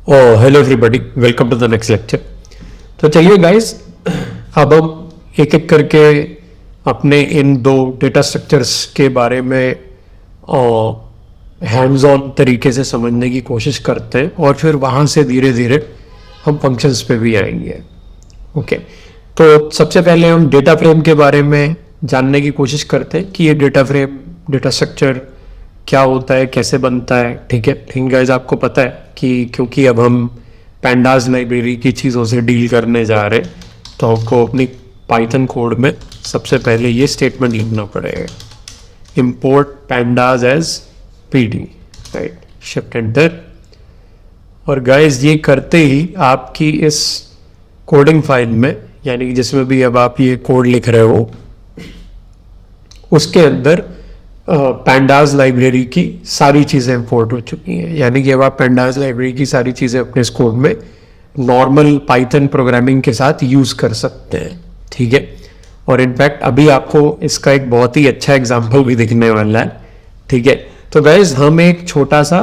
Hello everybody, welcome to the next lecture. तो चलिए guys, अब हम एक एक करके अपने इन दो डेटा स्ट्रक्चर्स के बारे में हैंड्स ऑन तरीके से समझने की कोशिश करते हैं और फिर वहाँ से धीरे धीरे हम फंक्शंस पे भी आएंगे। ओके, तो सबसे पहले हम डेटा फ्रेम के बारे में जानने की कोशिश करते हैं कि ये डेटा फ्रेम, डेटा स्ट्रक्चर क्या होता है, कैसे बनता है। ठीक है, लेकिन गाइस आपको पता है कि क्योंकि अब हम पैंडाज लाइब्रेरी की चीज़ों से डील करने जा रहे हैं, तो आपको अपनी पाइथन कोड में सबसे पहले ये स्टेटमेंट लिखना पड़ेगा, import pandas as PD, right, shift enter. और गाइस ये करते ही आपकी इस कोडिंग फाइल में, यानी कि जिसमें भी अब आप ये कोड लिख रहे हो, उसके अंदर पैंडाज लाइब्रेरी की सारी चीज़ें इंपोर्ट हो चुकी हैं। यानी कि अब आप पैंडाज लाइब्रेरी की सारी चीज़ें अपने इस कोड में नॉर्मल पाइथन प्रोग्रामिंग के साथ यूज़ कर सकते हैं। ठीक है, और इनफैक्ट अभी आपको इसका एक बहुत ही अच्छा एग्जांपल भी दिखने वाला है। ठीक है, तो गाइज हम एक छोटा सा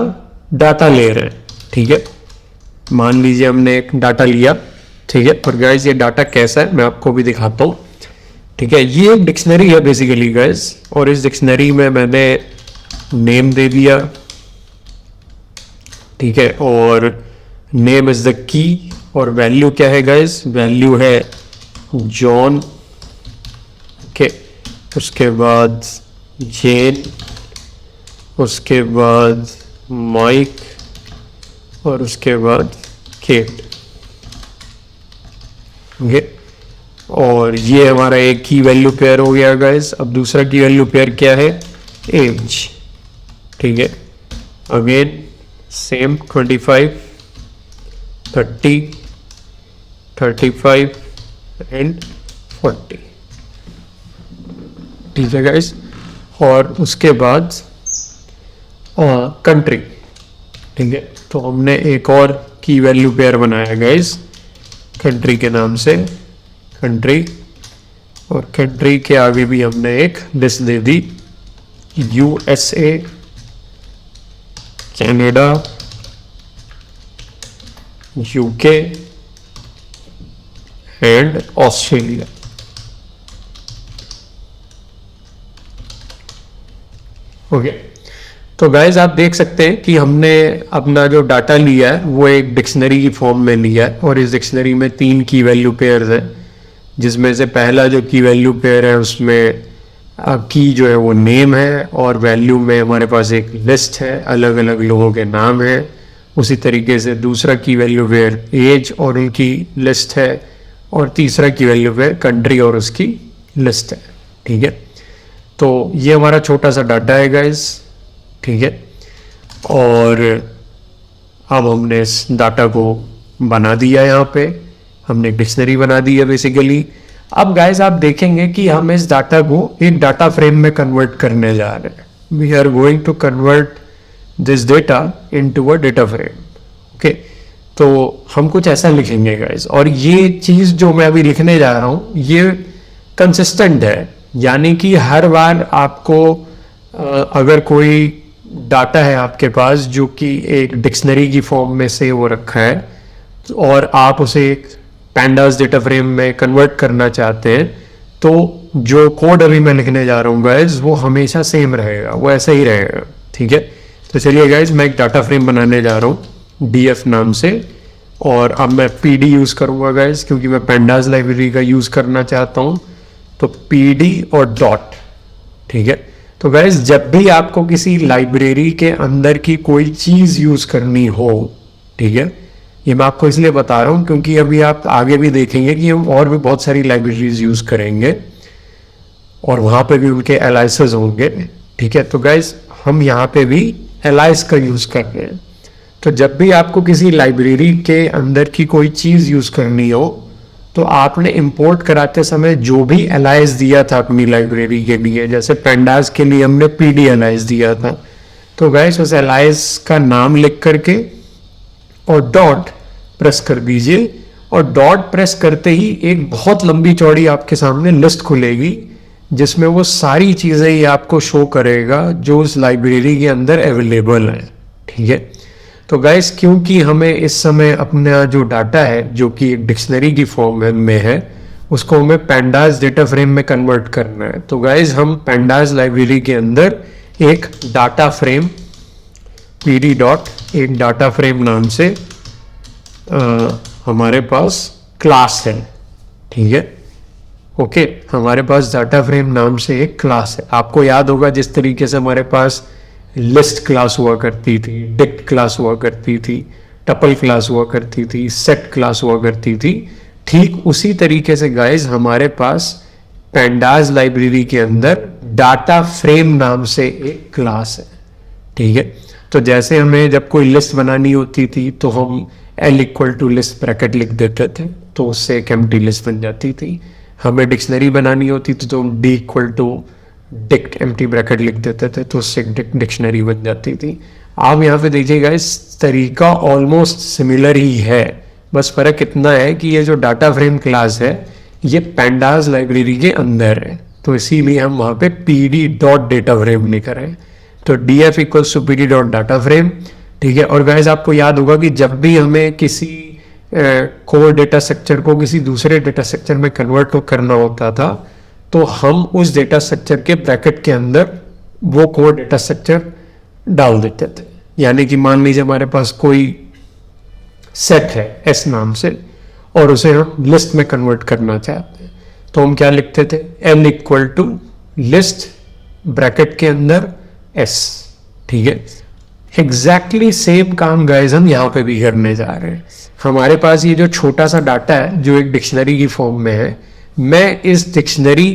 डाटा ले रहे हैं। ठीक है, मान लीजिए हमने एक डाटा लिया। ठीक है, और गाइज ये डाटा कैसा है मैं आपको भी दिखाता हूँ। ठीक है, ये एक डिक्शनरी है बेसिकली गाइज, और इस डिक्शनरी में मैंने नेम दे दिया। ठीक है, और नेम इज द की, और वैल्यू क्या है गाइज, वैल्यू है जॉन। ओके, उसके बाद जेन, उसके बाद माइक, और उसके बाद केट। ओके, और ये हमारा एक की वैल्यू पेयर हो गया गाइस। अब दूसरा की वैल्यू पेयर क्या है, एज। ठीक है, अगेन सेम 25, 30, 35 एंड 40। ठीक है गाइस, और उसके बाद कंट्री। ठीक है, तो हमने एक और की वैल्यू पेयर बनाया गाइस कंट्री के नाम से, कंट्री। और कंट्री के आगे भी हमने एक list they the, USA, Canada, UK and Australia. Okay, तो गाइज आप देख सकते हैं कि हमने अपना जो डाटा लिया है वो एक डिक्शनरी की फॉर्म में लिया है, और इस डिक्शनरी में 3 की वैल्यू पेयर्स है, जिसमें से पहला जो की वैल्यू पेयर है उसमें की जो है वो नेम है, और वैल्यू में हमारे पास एक लिस्ट है, अलग अलग लोगों के नाम है। उसी तरीके से दूसरा की वैल्यू पेयर एज और उनकी लिस्ट है, और तीसरा की वैल्यू पेयर कंट्री और उसकी लिस्ट है। ठीक है, तो ये हमारा छोटा सा डाटा है गाइज। ठीक है, और अब हमने इस डाटा को बना दिया, यहाँ पे हमने एक डिक्शनरी बना दी है बेसिकली। अब गाइस आप देखेंगे कि हम इस डाटा को एक डाटा फ्रेम में कन्वर्ट करने जा रहे हैं। We are going to convert this data into a data frame. Okay, तो हम कुछ ऐसा लिखेंगे गाइस, और ये चीज़ जो मैं अभी लिखने जा रहा हूँ ये कंसिस्टेंट है। यानी कि हर बार आपको अगर कोई डाटा है आपके पास जो कि एक डिक्शनरी की फॉर्म में से वो रखा है, और आप उसे एक पैंडास डेटा फ्रेम में कन्वर्ट करना चाहते हैं, तो जो कोड अभी मैं लिखने जा रहा हूँ गाइज वो हमेशा सेम रहेगा, वो ऐसा ही रहेगा। ठीक है, तो चलिए गाइज मैं एक डाटा फ्रेम बनाने जा रहा हूँ डीएफ नाम से, और अब मैं पीडी यूज़ करूँगा गाइज क्योंकि मैं पैंडास लाइब्रेरी का यूज़ करना चाहता हूँ। तो पीडी और डॉट। ठीक है, तो गाइज जब भी आपको किसी लाइब्रेरी के अंदर की कोई चीज़ यूज़ करनी हो, ठीक है, ये मैं आपको इसलिए बता रहा हूँ क्योंकि अभी आप आगे भी देखेंगे कि हम और भी बहुत सारी लाइब्रेरीज यूज़ करेंगे और वहाँ पे भी उनके एलाइसेस होंगे। ठीक है, तो गाइज हम यहाँ पे भी एलाइस का यूज़ कर रहे हैं। तो जब भी आपको किसी लाइब्रेरी के अंदर की कोई चीज़ यूज़ करनी हो, तो आपने इंपोर्ट कराते समय जो भी एलाइस दिया था अपनी लाइब्रेरी के लिए, जैसे पैंडास के लिए हमने पीडी एलाइस दिया था, तो गाइस उस एलाइस का नाम लिख करके और डॉट प्रेस कर दीजिए, और डॉट प्रेस करते ही एक बहुत लंबी चौड़ी आपके सामने लिस्ट खुलेगी जिसमें वो सारी चीज़ें ही आपको शो करेगा जो उस लाइब्रेरी के अंदर अवेलेबल है। ठीक है, तो गाइस क्योंकि हमें इस समय अपना जो डाटा है जो कि एक डिक्शनरी की फॉर्म में है उसको हमें pandas डेटा फ्रेम में कन्वर्ट करना है। तो गाइस हम pandas लाइब्रेरी के अंदर एक डाटा फ्रेम pd डॉट एक डाटा फ्रेम नाम से हमारे पास क्लास है, ठीक है। ओके, हमारे पास डाटा फ्रेम नाम से एक क्लास है। आपको याद होगा जिस तरीके से हमारे पास लिस्ट क्लास हुआ करती थी, डिक्ट क्लास हुआ करती थी, टपल क्लास हुआ करती थी, सेट क्लास हुआ करती थी, ठीक उसी तरीके से गाइस हमारे पास pandas लाइब्रेरी के अंदर डाटा फ्रेम नाम से एक क्लास है, ठीक है। तो जैसे हमें जब कोई लिस्ट बनानी होती थी तो हम l equal to list bracket लिख देते थे, तो उससे एक एम्प्टी लिस्ट बन जाती थी। हमें डिक्शनरी बनानी होती थी तो हम d equal to dict empty bracket लिख देते थे, तो उससे एक डिक्शनरी बन जाती थी। आप यहाँ पे देखिएगा इस तरीका ऑलमोस्ट सिमिलर ही है, बस फर्क इतना है कि ये जो डाटा फ्रेम क्लास है ये pandas लाइब्रेरी के अंदर है, तो इसीलिए हम वहाँ पे pd डॉट डेटा फ्रेम लिख रहे हैं। तो df equals to pd dot data frame, ठीक है। और गाइस आपको याद होगा कि जब भी हमें किसी कोर डेटा स्ट्रक्चर को किसी दूसरे डेटा स्ट्रक्चर में कन्वर्ट करना होता था तो हम उस डेटा स्ट्रक्चर के ब्रैकेट के अंदर वो कोर डेटा स्ट्रक्चर डाल देते थे। यानी कि मान लीजिए हमारे पास कोई सेट है s नाम से और उसे हम लिस्ट में कन्वर्ट करना चाहते हैं, तो हम क्या लिखते थे, l equal to list bracket के अंदर s, ठीक है। एग्जैक्टली सेम काम गाइस हम यहाँ पे भी करने जा रहे हैं। हमारे पास ये जो छोटा सा डाटा है जो एक डिक्शनरी की फॉर्म में है, मैं इस डिक्शनरी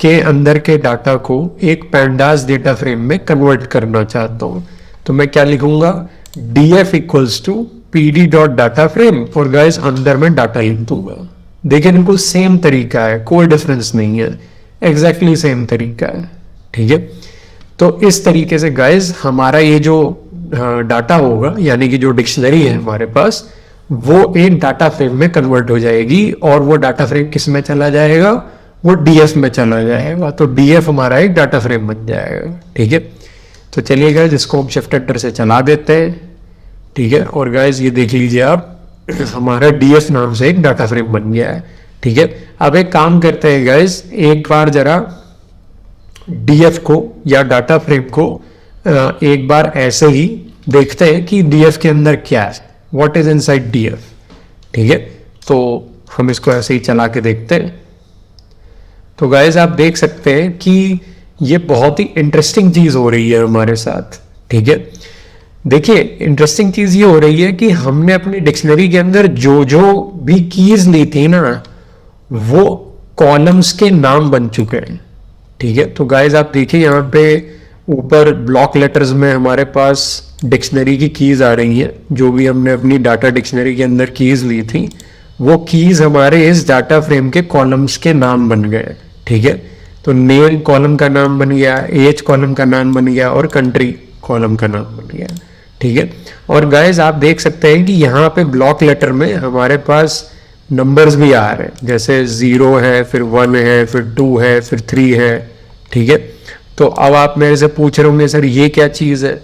के अंदर के डाटा को एक pandas डेटा फ्रेम में कन्वर्ट करना चाहता हूँ, तो मैं क्या लिखूंगा, df equals to pd dot data frame, और गाइस अंदर में डाटा लिख दूंगा। देखिए बिल्कुल सेम तरीका है, कोई डिफरेंस नहीं है, एग्जैक्टली सेम तरीका है, ठीक है। तो इस तरीके से गाइस हमारा ये जो डाटा होगा यानी कि जो डिक्शनरी है हमारे पास वो एक डाटा फ्रेम में कन्वर्ट हो जाएगी, और वो डाटा फ्रेम किस में चला जाएगा, वो df में चला जाएगा। तो df हमारा एक डाटा फ्रेम बन जाएगा, ठीक है। तो चलिए गाइस इसको हम शिफ्ट एंटर से चला देते हैं, ठीक है। और गाइस ये देख लीजिए आप हमारा df नाम से एक डाटा फ्रेम बन गया है, ठीक है। अब एक काम करते हैं गाइस, एक बार जरा df को या डाटा फ्रेम को एक बार ऐसे ही देखते हैं कि df के अंदर क्या है, व्हाट इज इनसाइड df, ठीक है। तो हम इसको ऐसे ही चला के देखते हैं। तो गाइस आप देख सकते हैं कि ये बहुत ही इंटरेस्टिंग चीज हो रही है हमारे साथ, ठीक है। देखिए इंटरेस्टिंग चीज ये हो रही है कि हमने अपनी डिक्शनरी के अंदर जो जो भी कीज ली थी ना वो कॉलम्स के नाम बन चुके हैं, ठीक है। तो गाइस आप देखिए यहाँ पे ऊपर ब्लॉक लेटर्स में हमारे पास डिक्शनरी की कीज आ रही हैं, जो भी हमने अपनी डाटा डिक्शनरी के अंदर कीज ली थी वो कीज हमारे इस डाटा फ्रेम के कॉलम्स के नाम बन गए, ठीक है। तो नेम कॉलम का नाम बन गया, एज कॉलम का नाम बन गया और कंट्री कॉलम का नाम बन गया, ठीक है। और गाइस आप देख सकते हैं कि यहाँ पे ब्लॉक लेटर में हमारे पास नंबर्स भी आ रहे हैं, जैसे 0 है, फिर 1 है, फिर 2 है, फिर 3 है, ठीक है। तो अब आप मेरे से पूछ रहे होंगे सर ये क्या चीज है,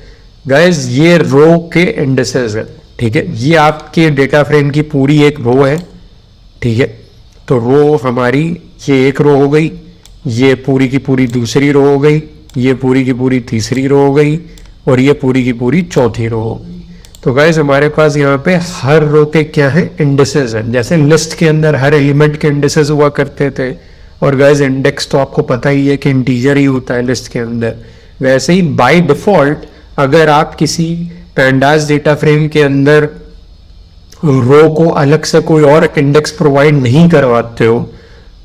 गाइस ये रो के इंडेक्सेस है, ठीक है। ये आपके डेटा फ्रेम की पूरी एक रो है, ठीक है। तो रो हमारी ये एक रो हो गई, ये पूरी की पूरी दूसरी रो हो गई, ये पूरी की पूरी तीसरी रो हो गई और ये पूरी की पूरी चौथी रो हो गई। तो गाइस हमारे पास यहाँ पे हर रो के क्या है, इंडेक्सेस है। जैसे लिस्ट के अंदर हर एलिमेंट के इंडेक्सेस हुआ करते थे, और गाइस इंडेक्स तो आपको पता ही है कि इंटीजर ही होता है लिस्ट के अंदर। वैसे ही बाय डिफॉल्ट अगर आप किसी pandas डेटा फ्रेम के अंदर रो को अलग से कोई और इंडेक्स प्रोवाइड नहीं करवाते हो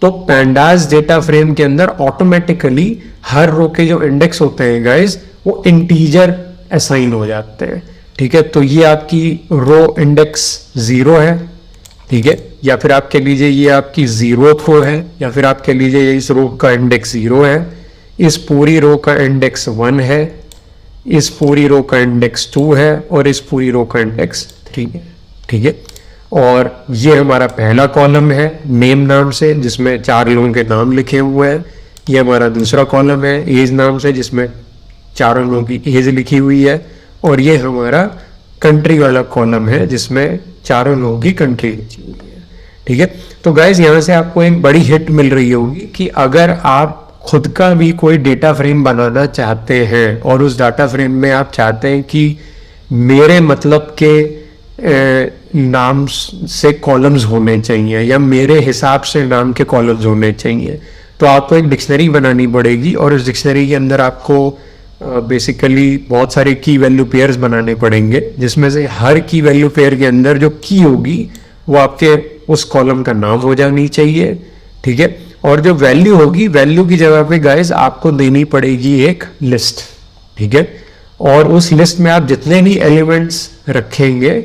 तो pandas डेटा फ्रेम के अंदर ऑटोमेटिकली हर रो के जो इंडेक्स होते हैं गाइस वो इंटीजर असाइन हो जाते हैं, ठीक है। तो ये आपकी रो इंडेक्स 0 है, ठीक है, या फिर आप कह लीजिए ये आपकी 0th रो है, या फिर आप कह लीजिए इस रो का इंडेक्स 0 है, इस पूरी रो का इंडेक्स 1 है, इस पूरी रो का इंडेक्स 2 है और इस पूरी रो का इंडेक्स 3 है, ठीक है। और ये हमारा पहला कॉलम है नेम नाम से जिसमें 4 लोगों के नाम लिखे हुए हैं। ये हमारा दूसरा कॉलम है एज नाम से जिसमें 4 लोगों की एज लिखी हुई है। और ये हमारा कंट्री वाला कॉलम है जिसमें चारों लोगों की कंट्री लिखी हुई है। ठीक है, तो गाइज यहाँ से आपको एक बड़ी हिट मिल रही होगी कि अगर आप खुद का भी कोई डेटा फ्रेम बनाना चाहते हैं और उस डाटा फ्रेम में आप चाहते हैं कि मेरे मतलब के नाम से कॉलम्स होने चाहिए या मेरे हिसाब से नाम के कॉलम्स होने चाहिए, तो आपको एक डिक्शनरी बनानी पड़ेगी और उस डिक्शनरी के अंदर आपको बेसिकली बहुत सारे की वैल्यू पेयर्स बनाने पड़ेंगे, जिसमें से हर की वैल्यू पेयर के अंदर जो की होगी वो आपके उस कॉलम का नाम हो जानी चाहिए। ठीक है, और जो वैल्यू होगी, वैल्यू की जगह पे गाइस आपको देनी पड़ेगी एक लिस्ट। ठीक है, और उस लिस्ट में आप जितने भी एलिमेंट्स रखेंगे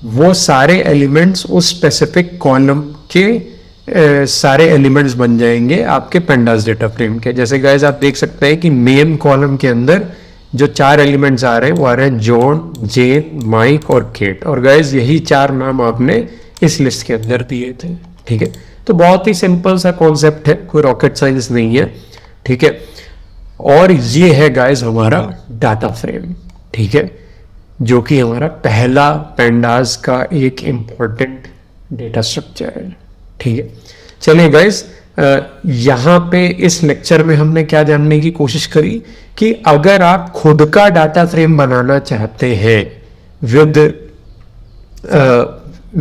वो सारे एलिमेंट्स उस स्पेसिफिक कॉलम के सारे एलिमेंट्स बन जाएंगे आपके पेंडास डेटा फ्रेम के। जैसे गाइस आप देख सकते हैं कि नेम कॉलम के अंदर जो 4 एलिमेंट्स आ रहे हैं वो आ रहे हैं जॉन, जेन, माइक और केट, और गाइस यही 4 नाम आपने इस लिस्ट के अंदर दिए थे। ठीक है, तो बहुत ही सिंपल सा कॉन्सेप्ट है, कोई रॉकेट साइंस नहीं है। ठीक है, और ये है गाइस हमारा डाटा फ्रेम। ठीक है, जो कि हमारा पहला पेंडास का एक इंपॉर्टेंट डेटा स्ट्रक्चर है। ठीक है, चलिए गाइस, यहाँ पे इस लेक्चर में हमने क्या जानने की कोशिश करी कि अगर आप खुद का डाटा फ्रेम बनाना चाहते हैं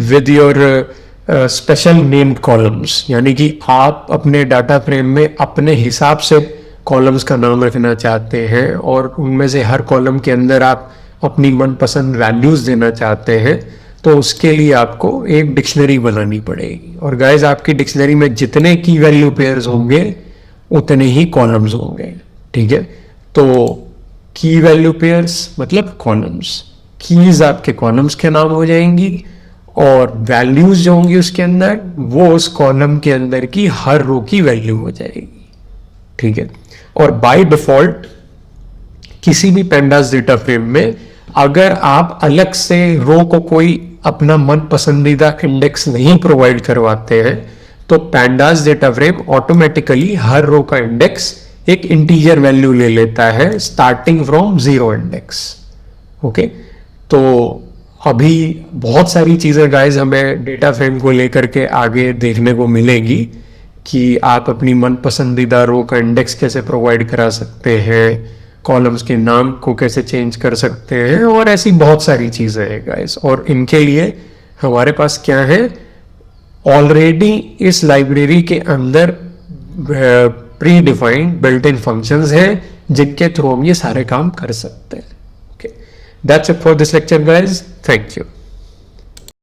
with your special named columns, यानी कि आप अपने डाटा फ्रेम में अपने हिसाब से कॉलम्स का नाम रखना चाहते हैं और उनमें से हर कॉलम के अंदर आप अपनी मनपसंद वैल्यूज देना चाहते हैं, तो उसके लिए आपको एक डिक्शनरी बनानी पड़ेगी। और गाइस आपकी डिक्शनरी में जितने की वैल्यू पेयर्स होंगे उतने ही कॉलम्स होंगे। ठीक है, तो की वैल्यू पेयर्स मतलब कॉलम्स, कीज आपके कॉलम्स के नाम हो जाएंगी और वैल्यूज जो होंगी उसके अंदर वो उस कॉलम के अंदर की हर रो की वैल्यू हो जाएगी। ठीक है, और बाय डिफॉल्ट किसी भी पेंडास डेटा फ्रेम में अगर आप अलग से रो को कोई अपना मन पसंदीदा इंडेक्स नहीं प्रोवाइड करवाते हैं तो पेंडास डेटा फ्रेम ऑटोमेटिकली हर रो का इंडेक्स एक इंटीजर वैल्यू ले लेता है स्टार्टिंग फ्रॉम 0 इंडेक्स। ओके, तो अभी बहुत सारी चीजें गाइस हमें डेटा फ्रेम को लेकर के आगे देखने को मिलेगी कि आप अपनी मन पसंदीदा रो का इंडेक्स कैसे प्रोवाइड करा सकते हैं, कॉलम्स के नाम को कैसे चेंज कर सकते हैं, और ऐसी बहुत सारी चीजें हैं गाइस। और इनके लिए हमारे पास क्या है, ऑलरेडी इस लाइब्रेरी के अंदर pre defined built in functions हैं जिनके थ्रू हम ये सारे काम कर सकते हैं। Okay, that's it for this lecture guys, thank you.